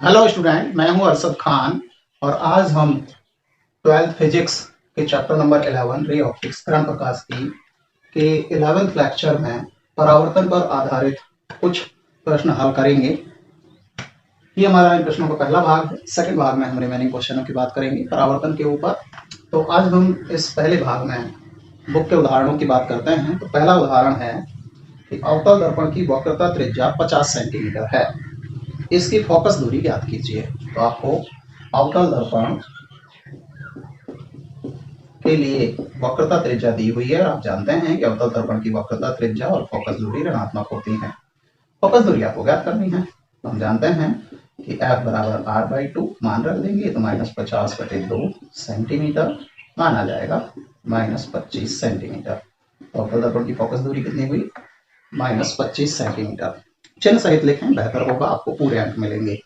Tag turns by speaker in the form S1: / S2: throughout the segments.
S1: Hello student, मैं हूं अरशद खान और आज हम 12th फिजिक्स के चैप्टर नंबर 11 रे ऑप्टिक्स किरण प्रकाश की के 11th लेक्चर में परावर्तन पर आधारित कुछ प्रश्न हल करेंगे। ये हमारा इन प्रश्नों का पहला भाग है। सेकंड भाग में हम रिमेनिंग क्वेश्चनों की बात करेंगे परावर्तन के ऊपर। तो आज हम इस पहले भाग में बुक के उदाहरणों की बात करते हैं। तो पहला उदाहरण है कि अवतल दर्पण की वक्रता त्रिज्या 50 सेंटीमीटर है, इसकी फोकस दूरी ज्ञात कीजिए। तो आपको अवतल दर्पण के लिए वक्रता त्रिज्या दी हुई है। आप जानते हैं कि अवतल दर्पण की वक्रता त्रिज्या और फोकस दूरी ऋणात्मक होती है। फोकस दूरी आपको ज्ञात करनी है। तो हम जानते हैं कि F बराबर R/2 मान रख देंगे तो -50/2 सेंटीमीटर मान आ जाएगा -25 सेंटीमीटर। तो अवतल दर्पण की फोकस दूरी कितनी हुई? -25 सेंटीमीटर। चिन्ह सहित लिखें, बेहतर होगा, आपको पूरे अंक मिलेंगे।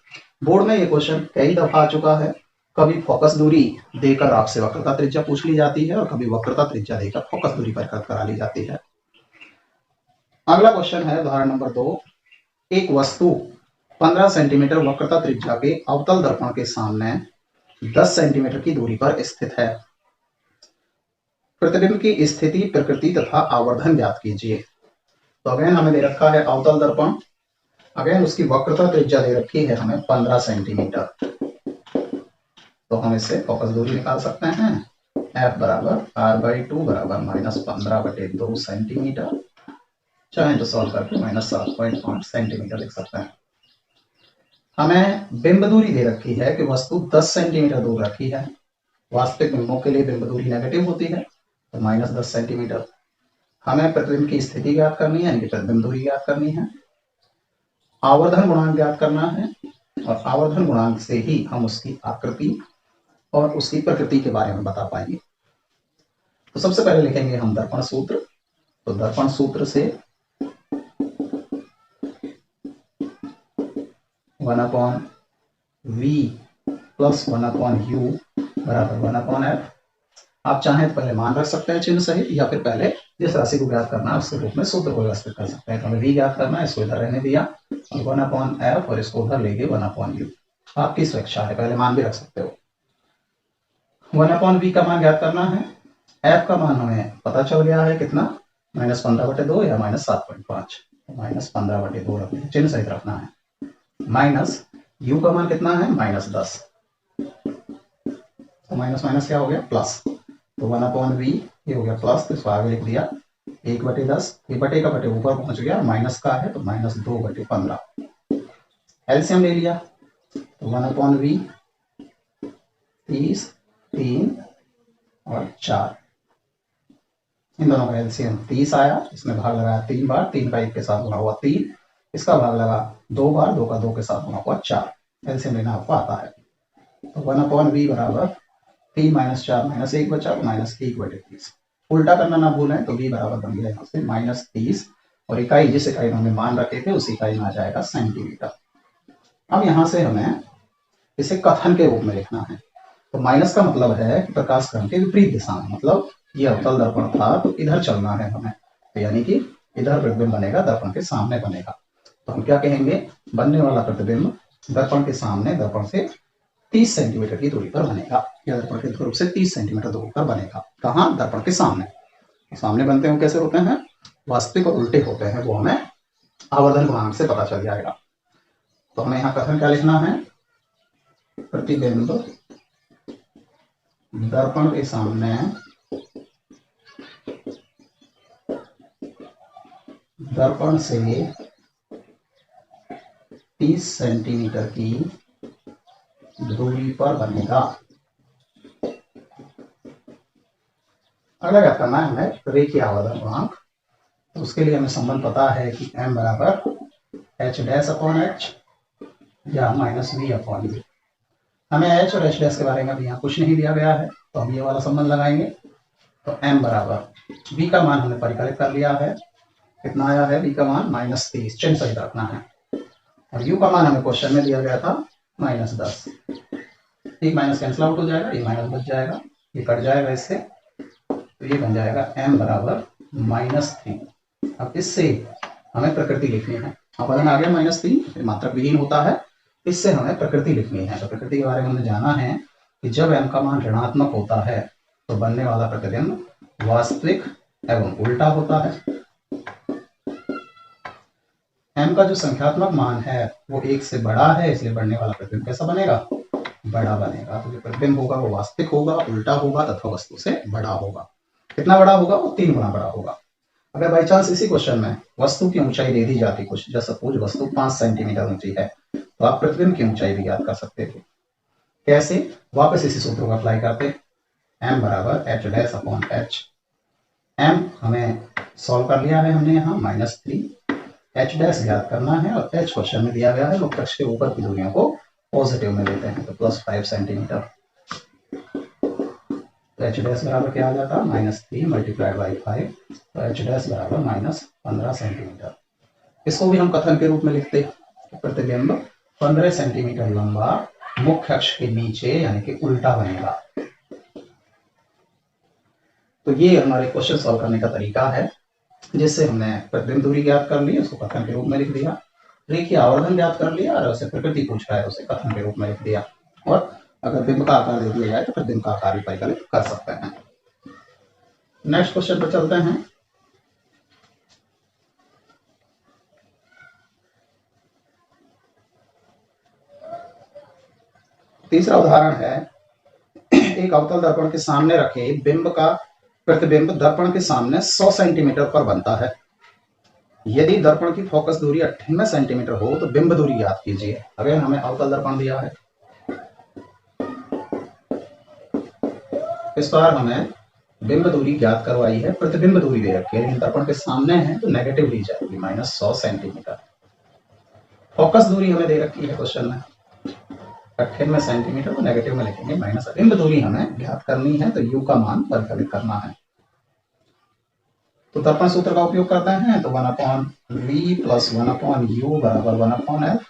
S1: बोर्ड में ये क्वेश्चन कई दफा आ चुका है। कभी फोकस दूरी देकर आपसे वक्रता त्रिज्या पूछ ली जाती है और कभी वक्रता त्रिज्या देकर फोकस दूरी परिकलित करा ली जाती है। अगला क्वेश्चन है उदाहरण नंबर 2। एक वस्तु 15 सेंटीमीटर वक्रता त्रिज्या के अवतल दर्पण के सामने 10 सेंटीमीटर की दूरी पर स्थित है। प्रतिबिंब की स्थिति, प्रकृति तथा आवर्धन ज्ञात कीजिए। तो अगेन हमें दे रखा है अवतल दर्पण, अगेन उसकी वक्रता त्रिज्या दे रखी है हमें 15 सेंटीमीटर। तो हम इससे फोकस दूरी निकाल सकते हैं। F बराबर R/2 बराबर -15/2 सेंटीमीटर, चाहे तो सॉल्व करके -7.5 सेंटीमीटर लिख सकते हैं। हमें बिंब दूरी दे रखी है कि वस्तु 10 सेंटीमीटर दूर रखी है। वास्तविक बिंबों के लिए बिंब दूरी नेगेटिव होती है, तो -10 सेंटीमीटर। हमें प्रतिबिंब की स्थिति ज्ञात करनी है, यानी कि प्रतिबिंब दूरी ज्ञात करनी है। आवर्धन गुणांक ज्ञात करना है और आवर्धन गुणांक से ही हम उसकी आकृति और उसकी प्रकृति के बारे में बता पाएंगे। तो सबसे पहले लिखेंगे हम दर्पण सूत्र। तो दर्पण सूत्र से 1/v प्लस 1/u बराबर 1/f। आप चाहें तो पहले मान रख सकते हैं चिन्ह सहित, या फिर पहले जिस राशि को ज्ञात करना है उसके रूप में सूत्र को व्यवस्थित कर सकते हैं। तो हमें v ज्ञात करना है, इसको इधर रहने दिया, और 1/f और इसको उधर लेके 1/u। आपकी स्वेच्छा है, पहले मान भी रख सकते हो। 1/v का मान ज्ञात करना है। f का मान हमें पता चल गया है, कितना? -15/2 या -7.5। -15/2 रखना, चिन्ह सहित रखना है। माइनस u का मान कितना है? -10। तो माइनस माइनस क्या हो गया? प्लस। तो 1/v ये हो गया प्लस, तो इसको आगे लिख दिया 1/10। ये बटे का बटे ऊपर पहुंच गया, माइनस का है तो -2/15। एलसीएम ले लिया, तो 1/v 30, 3 और 4। इन दोनों का एलसीएम 30 आया। इसमें भाग लगाया 3 बार, 3 का 1 के साथ गुणा हुआ 3। इसका भाग लगा 2 बार, 2 का 2 के साथ गुणा हुआ 4। एलसीएम लेना आपको आता है। तो 1/v बराबर 3 - 4 -1 बचा, -1/30। उल्टा करना ना भूलें, तो v बराबर बन गया यहाँ से -30, और इकाई जिस इकाई में हमने मान रखे थे उस इकाई में आ जाएगा सेंटीमीटर। अब यहाँ से हमें इसे कथन के रूप में लिखना है। तो माइनस का मतलब है कि प्रकाश क्रम के विपरीत दिशा में, मतलब ये अवतल दर्पण था तो इधर चलना है हमें, तो यानी कि इधर प्रतिबिंब बनेगा, दर्पण के सामने बनेगा। तो हम क्या कहेंगे? बनने वाला प्रतिबिंब दर्पण के सामने, दर्पण से 30 सेंटीमीटर की दूरी पर बनेगा, या दर्पण के ध्रुव से 30 सेंटीमीटर दूरी पर बनेगा। कहाँ? दर्पण के सामने। सामने बनते हैं कैसे होते हैं? वास्तविक और उल्टे होते हैं, वो हमें आवर्धन गुणांक से पता चल जाएगा। तो हमें यहाँ कथन क्या लिखना है? प्रतिबिंब दर्पण के सामने दर्पण से 30 सेंटीमीटर की दूरी पर बनेगा। अगला क्या करना है हमें? रेखीय आवर्धन गुणांक। तो उसके लिए हमें संबंध पता है कि m बराबर h' या -v/u। हमें h और h' के बारे में अभी यहाँ कुछ नहीं दिया गया है, तो हम ये वाला संबंध लगाएंगे। तो m बराबर v का मान हमने परिकलित कर लिया है। कितना आया है? v का मान -30, चिन्ह सहित रखना है। और u का मान हमें क्वेश्चन में दिया गया था -10। एक माइनस कैंसिल आउट हो जाएगा, ये माइनस बच जाएगा, ये कट जाएगा इससे, तो ये बन जाएगा m बराबर -3। अब इससे हमें प्रकृति लिखनी है। अपवर्तन आ गया -3, फिर मात्रक विहीन होता है, इससे हमें प्रकृति लिखनी है। तो प्रकृति के बारे में हमने जाना है कि जब m का मान ऋणात्मक होता है तो बनने वाला प्रतिबिंब वास्तविक एवं उल्टा होता है। m का जो संख्यात्मक मान है वो 1 से बड़ा है, इसलिए बनने वाला प्रतिबिंब कैसा बनेगा? बड़ा बनेगा। तो जो प्रतिबिंब होगा वो वास्तविक होगा, उल्टा होगा तथा वस्तु से बड़ा होगा। कितना बड़ा होगा? वो 3 गुना बड़ा होगा। अगर बाई चांस इसी क्वेश्चन में वस्तु की ऊंचाई दे दी जाती कुछ, जैसे सपोज वस्तु 5 सेंटीमीटर ऊंची है, तो आप प्रतिबिंब की ऊंचाई भी ज्ञात कर सकते थे। कैसे? वापस इसी सूत्र को अप्लाई करते, m बराबर h dash upon h। m हमें सॉल्व कर लिया है हमने यहाँ -3, h डैश ज्ञात करना है और h क्वेश्चन में दिया गया है मुक्त अक्ष के ऊपर की दूरियों को पॉजिटिव में लेते हैं, तो +5 सेंटीमीटर। तो h डैश बराबर क्या आ जाता? -3 मल्टीप्लाइड बाई 5, तो h डैश बराबर -15 सेंटीमीटर। इसको भी हम कथन के रूप में लिखते हैं, प्रतिबिंब 15 सेंटीमीटर लंबा मुख्य अक्ष के नीचे यानी कि उल्टा बनेगा। तो ये हमारे क्वेश्चन सॉल्व करने का तरीका है, जिससे हमने प्रतिबिंब दूरी ज्ञात कर ली, उसको कथन के रूप में लिख दिया, रेखीय आवर्धन ज्ञात कर लिया और उसे प्रकृति पूछ रहा है उसे कथन के रूप में लिख दिया, और अगर बिंब का आकार दे दिया जाए तो प्रतिबिंब का आकार भी परिकलित कर सकते हैं। नेक्स्ट क्वेश्चन पर चलते हैं। तीसरा उदाहरण है, एक अवतल दर्पण के सामने रखे बिंब का प्रतिबिंब दर्पण के सामने 100 सेंटीमीटर पर बनता है। यदि दर्पण की फोकस दूरी 98 सेंटीमीटर हो तो बिंब दूरी ज्ञात कीजिए। अगर हमें अवतल दर्पण दिया है, इस बार हमें बिंब दूरी ज्ञात करवाई है, प्रतिबिंब दूरी दे रखी है, लेकिन दर्पण के सामने है तो नेगेटिव ली जाएगी -100 सेंटीमीटर। फोकस दूरी हमें दे रखी है क्वेश्चन में 98 सेंटीमीटर, तो नेगेटिव में लिखेंगे माइनस। बिंब दूरी हमें ज्ञात करनी है तो u का मान परिकलित करना है। तो दर्पण सूत्र का उपयोग करते हैं, तो 1/v + 1/u बराबर 1/f।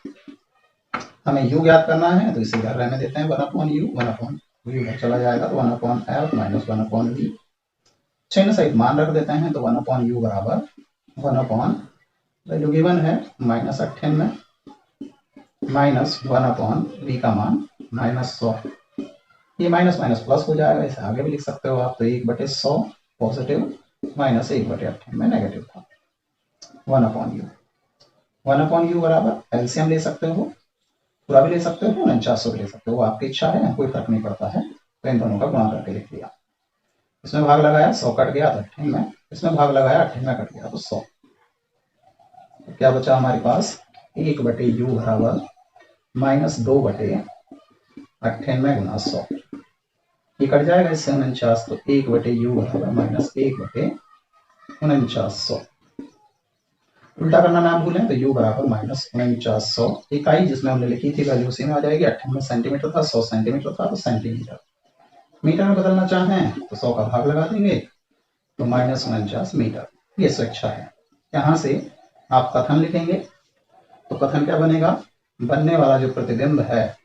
S1: हमें u ज्ञात करना है तो इसे घर रहने देते हैं, 1/u 1/v चला जाएगा तो 1/f - 1/v। चिन्ह सहित मान रख देते हैं, तो 1/u बराबर 1/, वैल्यू गिवन है -98 -1/v का मान -100। ये माइनस माइनस प्लस हो जाएगा, इसे आगे भी लिख सकते हो आप, तो 1/100 पॉजिटिव -1/98 नेगेटिव था। 1/u 1/u बराबर एलसीएम ले सकते हो, पूरा भी ले सकते हो, 4900 भी ले सकते हो, आपकी इच्छा है, कोई फर्क नहीं पड़ता है। तो इन दोनों का गुणा करके लिख दिया। इसमें भाग लगाया 100 कट गया तो 98, इसमें भाग लगाया 98 कट गया तो 100। तो क्या बचा हमारे पास? 1/u बराबर -2/98 गुना 100। ये कट जाएगा इससे 49, तो 1/u बराबर -1/4900। उल्टा करना ना भूलें, तो u बराबर -4900। इकाई जिसमें हमने लिखी थी वैल्यू उसी में आ जाएगी। 98 सेंटीमीटर था, 100 सेंटीमीटर था, तो सेंटीमीटर। मीटर में बदलना चाहें तो 100 का भाग लगा देंगे, तो -49 मीटर। ये स्वेच्छा है। यहाँ से आप कथन लिखेंगे, तो कथन क्या बनेगा? बनने वाला जो प्रतिबिंब है,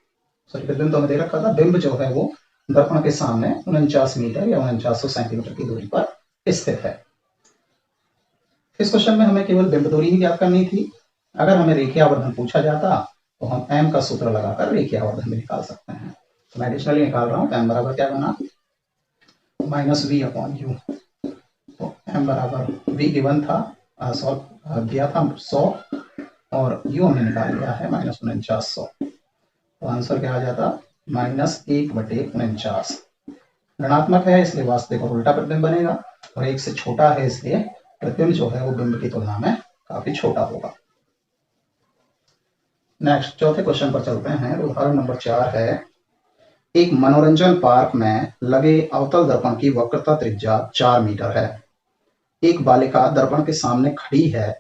S1: प्रतिबिंब तो हमें दे रखा था, बिंब जो है वो दर्पण के सामने 49 मीटर या 4900 सेंटीमीटर की दूरी पर स्थित है। इस क्वेश्चन में हमें केवल बिंब दूरी ही ज्ञात करनी थी। अगर हमें रेखीय आवर्धन पूछा जाता तो हम m का सूत्र लगाकर रेखीय आवर्धन भी निकाल सकते हैं। तो मैं एडिशनली निकाल रहा हूँ, m बराबर क्या बना? -v/u। तो m बराबर v गिवन था, दिया था 100 और u हमने निकाल लिया है -4900। तो आंसर क्या आ जाता? -1/49। ऋणात्मक है इसलिए वास्तविक और उल्टा प्रतिबिंब बनेगा, और 1 से छोटा है इसलिए प्रतिबिंब जो है वो बिंब की तुलना में काफी छोटा होगा। नेक्स्ट चौथे क्वेश्चन पर चलते हैं। उदाहरण नंबर 4 है, एक मनोरंजन पार्क में लगे अवतल दर्पण की वक्रता त्रिज्या 4 मीटर है। एक बालिका दर्पण के सामने खड़ी है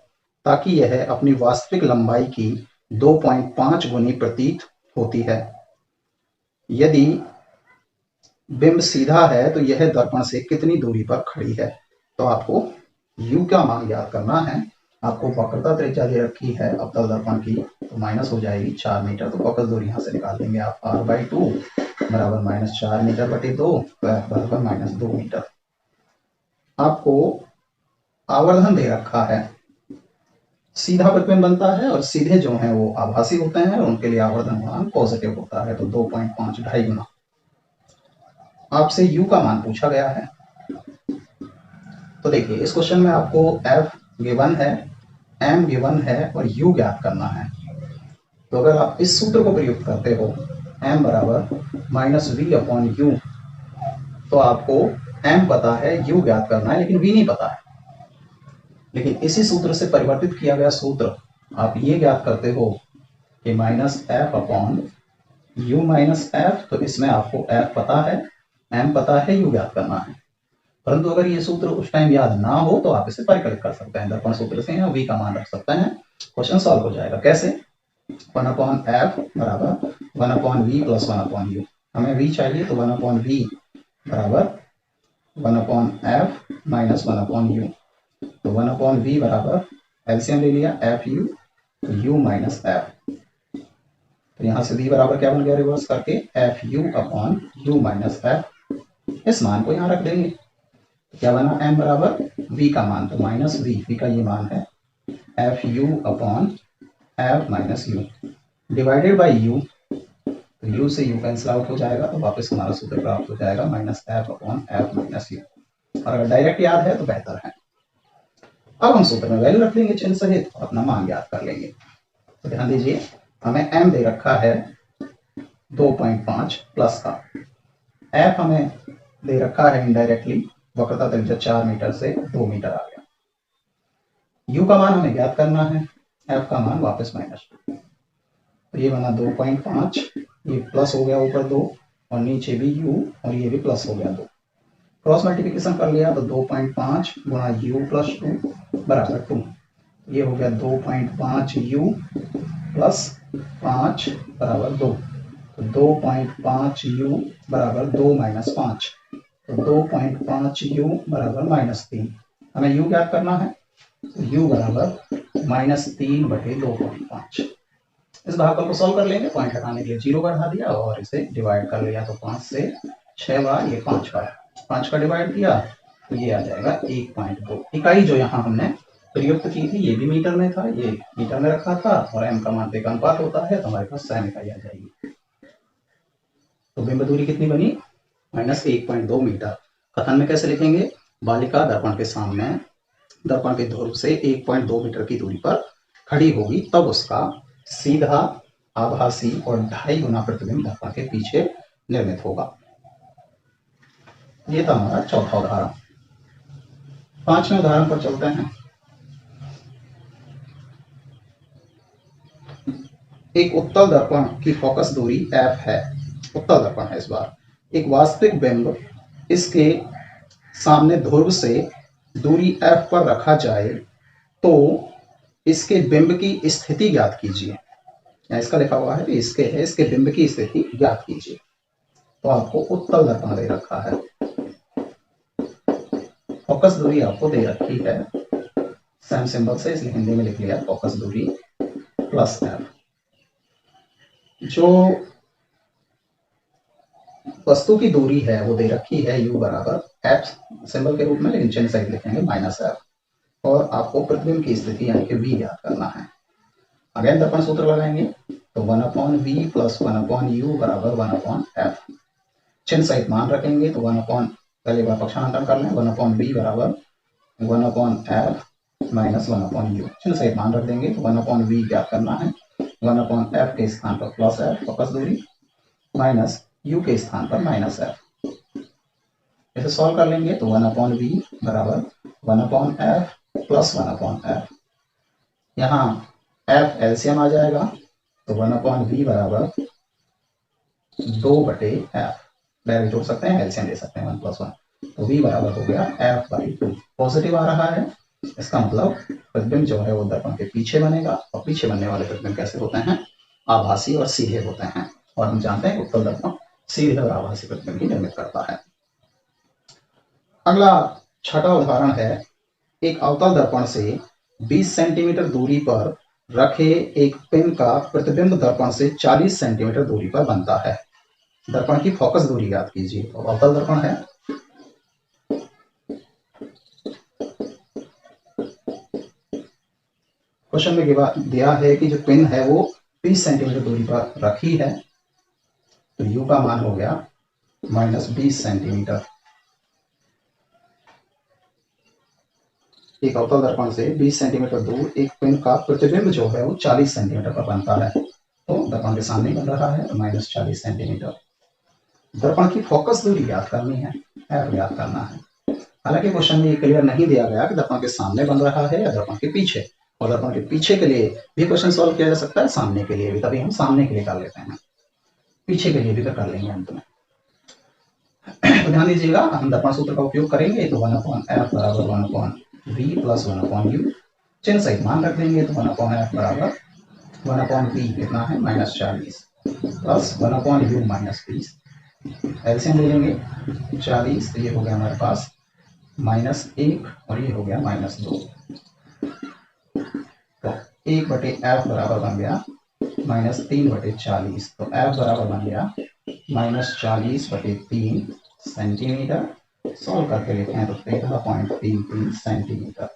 S1: ताकि यह अपनी वास्तविक लंबाई की 2.5 गुनी प्रतीत होती है। यदि बिंब सीधा है तो यह दर्पण से कितनी दूरी पर खड़ी है? तो आपको u का मान ज्ञात करना है। आपको वक्रता त्रिज्या दे रखी है अवतल दर्पण की, तो माइनस हो जाएगी 4 मीटर, तो फोकस दूरी यहाँ से निकाल लेंगे आप। r/2 बराबर -4 मीटर/2 बराबर -2 मीटर। आपको आवर्धन दे रखा है सीधा प्रतिबिंब बनता है और सीधे जो है वो आभासी होते हैं, उनके लिए आवर्धन गुणांक पॉजिटिव होता है। तो 2.5 ढाई गुना। आपसे u का मान पूछा गया है। तो देखिए इस क्वेश्चन में आपको f गिवन है, m गिवन है और u ज्ञात करना है। तो अगर आप इस सूत्र को प्रयुक्त करते हो m बराबर माइनस वी अपॉन यू, तो आपको m पता है, u ज्ञात करना है, लेकिन v नहीं पता है। लेकिन इसी सूत्र से परिवर्तित किया गया सूत्र आप ये ज्ञात करते हो कि minus F upon you minus F, तो इसमें आपको f पता है, m पता है, u ज्ञात करना है। परंतु अगर ये सूत्र उस टाइम याद ना हो तो आप इसे परिकलित कर सकते हैं, दर्पण सूत्र से v का मान रख सकते हैं, क्वेश्चन सॉल्व हो जाएगा। कैसे? 1 अपॉन एफ बराबर 1 upon v plus 1 upon u. हमें v चाहिए तो 1 अपॉन वी बराबर 1 upon F minus 1 upon u. तो 1 अपॉन वी बराबर एलसीएम ले लिया एफ यू, तो यू माइनस एफ। तो यहाँ से v बराबर क्या बन गया, रिवर्स करके F you upon you minus F. इस मान को यहाँ रख देंगे। तो क्या बना, m बराबर v का मान, तो माइनस v का ये मान है F you upon F minus you divided by you. तो u से u कैंसिल आउट हो जाएगा, तो वापस हमारा सूत्र प्राप्त हो जाएगा minus F upon F minus you. और अगर डायरेक्ट याद है तो बेहतर है। अब हम सूत्र में वैल्यू रख लेंगे चिन्ह सहित, अपना मान ज्ञात कर लेंगे। तो ध्यान दीजिए हमें m दे रखा है 2.5 प्लस का, f हमें दे रखा है इनडायरेक्टली वक्रता त्रिज्या 4 मीटर से 2 मीटर आ गया। u का मान हमें ज्ञात करना है, f का मान वापस माइनस। तो ये बना 2.5, ये प्लस हो गया ऊपर 2 और नीचे भी u और ये भी प्लस हो गया 2। क्रॉस मल्टीप्लिकेशन कर लिया तो 2.5 गुणा u प्लस 2 बराबर 2। ये हो गया 2.5 u प्लस 5 बराबर 2। तो 2.5 u बराबर 2 माइनस 5, तो 2.5 u बराबर माइनस 3। हमें u ज्ञात करना है, तो u बराबर माइनस 3 बटे 2.5। इस भागफल को सॉल्व कर लेंगे, पॉइंट हटाने के लिए 0 बढ़ा दिया और इसे डिवाइड कर लिया। तो 5 से 6 बार, ये 5 बार, 5 का डिवाइड किया तो ये आ जाएगा 1.2। इकाई जो यहाँ हमने प्रयुक्त की थी ये भी मीटर में था, ये मीटर में रखा था और m का मान का अनुपात होता है, तो हमारे पास सेम इकाई आ जाएगी। तो बिंब दूरी कितनी बनी, माइनस 1.2 मीटर। कथन में कैसे लिखेंगे, बालिका दर्पण के सामने दर्पण के ध्रुव से 1.2 मीटर की दूरी पर खड़ी होगी, तब उसका सीधा आभासी और 2.5 गुना प्रतिबिंब दर्पण के पीछे निर्मित होगा। ये था हमारा चौथा उदाहरण। 5वें उदाहरण पर चलते हैं। एक उत्तल दर्पण की फोकस दूरी f है, उत्तल दर्पण है इस बार। एक वास्तविक बिंब इसके सामने ध्रुव से दूरी f पर रखा जाए तो इसके बिंब की स्थिति ज्ञात कीजिए। इसका लिखा हुआ है कि इसके बिंब की स्थिति ज्ञात कीजिए। तो आपको उत्तल दर्पण दे रखा है, फोकस दूरी आपको दे रखी है सेम सिंबल से, इसलिए हिंदी में लिख लिया फोकस दूरी प्लस एफ। जो वस्तु की दूरी है वो दे रखी है u बराबर एफ सिंबल के रूप में, लेकिन चिन्ह सहित लिखेंगे माइनस एफ। और आपको प्रतिबिंब की स्थिति यानी कि v ज्ञात करना है। अगेन दर्पण सूत्र लगाएंगे, तो 1 upon v plus 1 upon u बराबर 1 अपॉन एफ। चिन्ह सहित मान रखेंगे, तो 1 अपॉन, पहले बार पक्षांतर कर लें, 1 अपॉन वी बराबर 1 upon F minus 1 upon you. चिन्ह सहित मान रख देंगे, तो 1 अपॉन वी ज्ञात करना है, 1 अपॉन एफ के स्थान पर प्लस एफ फोकस दूरी माइनस u के स्थान पर माइनस एफ। इसे सॉल्व कर लेंगे, तो 1 अपॉन वी बराबर 1 upon F plus 1 upon F. यहाँ एफ एलसीएम आ जाएगा, तो 1 अपॉन वी बराबर 2 बटे एफ, डायरेक्ट जोड़ सकते हैं, एलसीएम ले सकते हैं 1 प्लस 1। तो v बराबर हो गया f बाई 2। पॉजिटिव आ रहा है, इसका मतलब प्रतिबिंब जो है वो दर्पण के पीछे बनेगा, और पीछे बनने वाले प्रतिबिंब कैसे होते हैं, आभासी और सीधे होते हैं। और हम जानते हैं उत्तल दर्पण सीधे और आभासी प्रतिबिंब ही निर्मित करता है। अगला छठा उदाहरण है, एक अवतल दर्पण से 20 सेंटीमीटर दूरी पर रखे एक पिन का प्रतिबिंब दर्पण से 40 सेंटीमीटर दूरी पर बनता है। दर्पण की फोकस दूरी ज्ञात कीजिए। तो अवतल दर्पण है, क्वेश्चन में दिया है कि जो पिन है वो 20 सेंटीमीटर दूरी पर रखी है, तो u का मान हो गया -20 सेंटीमीटर। एक अवतल दर्पण से 20 सेंटीमीटर दूर एक पिन का प्रतिबिंब जो है वो 40 सेंटीमीटर पर बनता है, तो दर्पण के सामने बन रहा है तो -40 सेंटीमीटर। दर्पण की फोकस दूरी याद करनी है, एफ याद करना है। हालांकि क्वेश्चन में ये क्लियर नहीं दिया गया कि दर्पण के सामने बन रहा है या दर्पण के पीछे, और दर्पण के पीछे के लिए भी क्वेश्चन सॉल्व किया जा सकता है, सामने के लिए भी, तभी हम सामने के लिए कर लेते हैं, पीछे के लिए भी कर लेंगे अंत में। तो ध्यान दीजिएगा, हम दर्पण सूत्र का उपयोग करेंगे तो 1/f बराबर 1/v प्लस 1/u, चिन्ह सहित मान रख देंगे तो 1/f बराबर 1/v कितना है -40 प्लस 1/u -20। एलसीएम ले लेंगे 40, तो ये हो गया हमारे पास -1 और ये हो गया -2, तो 1/f बराबर बन गया -3/40, तो f बराबर बन गया -40/3 सेंटीमीटर। सॉल्व करके लिखे हैं तो 13.33 सेंटीमीटर।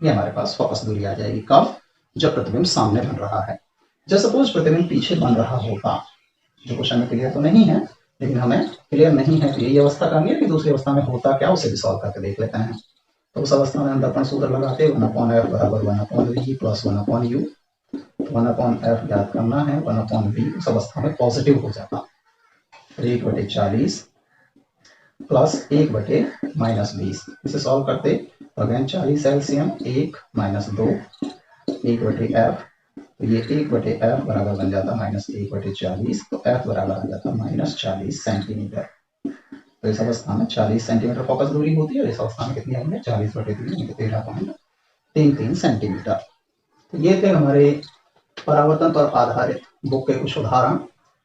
S1: ये हमारे पास फोकस दूरी आ जाएगी। कब? जब प्रतिबिंब सामने बन रहा है। जब सपोज प्रतिबिंब पीछे बन रहा होता, जो क्वेश्चन में क्लियर तो नहीं है, लेकिन हमें क्लियर नहीं है तो यही अवस्था करनी है कि दूसरी अवस्था में होता क्या, उसे भी सॉल्व करके देख लेते हैं। तो उस अवस्था में हम दर्पण सूत्र लगाते 1/f बराबर 1/v प्लस 1/u। 1/f याद करना है, 1/v उस अवस्था में पॉजिटिव हो जाता, 1/40 प्लस 1/-20। इसे सॉल्व करते तो अगेन 40 एलसीएम 1 -2 1/f, तो ये 1/f बराबर बन जाता -1/40, तो f बराबर आ जाता -40 सेंटीमीटर। तो इस अवस्था में 40 सेंटीमीटर फोकस दूरी होती है, और इस अवस्था में कितनी आएंगे 40/3 13.33 सेंटीमीटर। तो ये थे हमारे परावर्तन पर आधारित बुक के कुछ उदाहरण।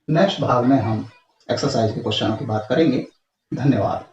S1: नेक्स्ट भाग में हम एक्सरसाइज के क्वेश्चनों की बात करेंगे। धन्यवाद।